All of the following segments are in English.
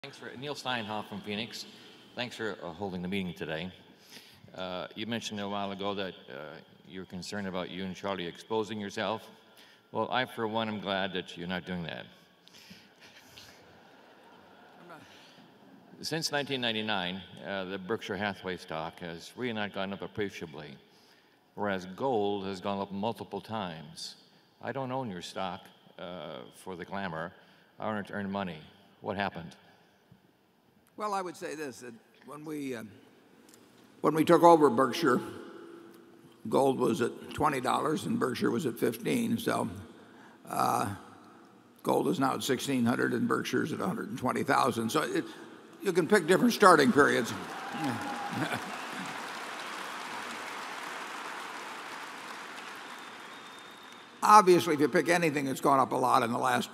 Thanks for Neil Steinhoff from Phoenix. Thanks for holding the meeting today. You mentioned a while ago that you're concerned about you and Charlie exposing yourself. Well, I, for one, am glad that you're not doing that. Since 1999, the Berkshire Hathaway stock has really not gone up appreciably, whereas gold has gone up multiple times. I don't own your stock for the glamour. I want to earn money. What happened? Well, I would say this, that when we took over Berkshire, gold was at $20 and Berkshire was at 15. So gold is now at 1,600 and Berkshire's at 120,000. So you can pick different starting periods. Obviously, if you pick anything that's gone up a lot in the last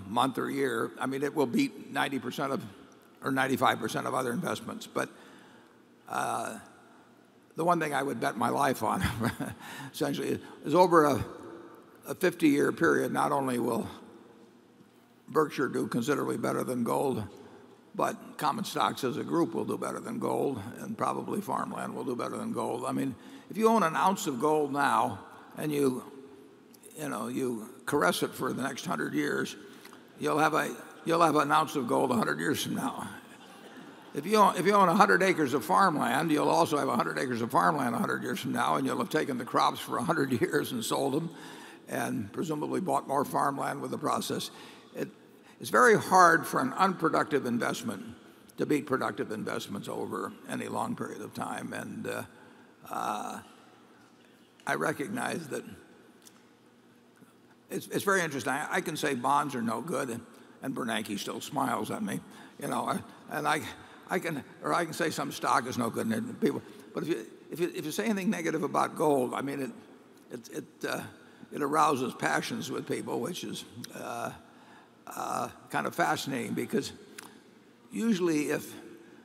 month or year, I mean, it will beat 90% of or 95% of other investments. But the one thing I would bet my life on, essentially, is over a 50-year period, not only will Berkshire do considerably better than gold, but common stocks as a group will do better than gold, and probably farmland will do better than gold. I mean, if you own an ounce of gold now and you caress it for the next 100 years, you'll have an ounce of gold 100 years from now. If you own 100 acres of farmland, you'll also have 100 acres of farmland 100 years from now, and you'll have taken the crops for 100 years and sold them, and presumably bought more farmland with the process. It's very hard for an unproductive investment to beat productive investments over any long period of time, and I recognize that it's very interesting. I can say bonds are no good, and Bernanke still smiles at me, and I can say some stock is no good, and people. But if you say anything negative about gold, I mean it arouses passions with people, which is kind of fascinating, because usually if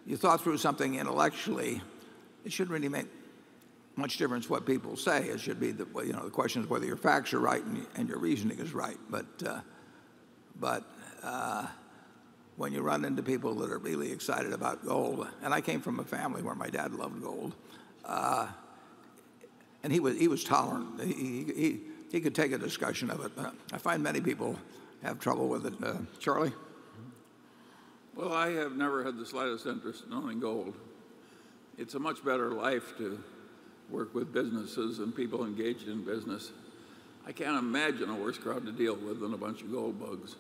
you thought through something intellectually, it shouldn't really make much difference what people say. It should be the question is whether your facts are right and your reasoning is right. But when you run into people that are really excited about gold, and I came from a family where my dad loved gold, and he was tolerant. He could take a discussion of it. I find many people have trouble with it. Charlie? Well, I have never had the slightest interest in owning gold. It's a much better life to work with businesses and people engaged in business. I can't imagine a worse crowd to deal with than a bunch of gold bugs.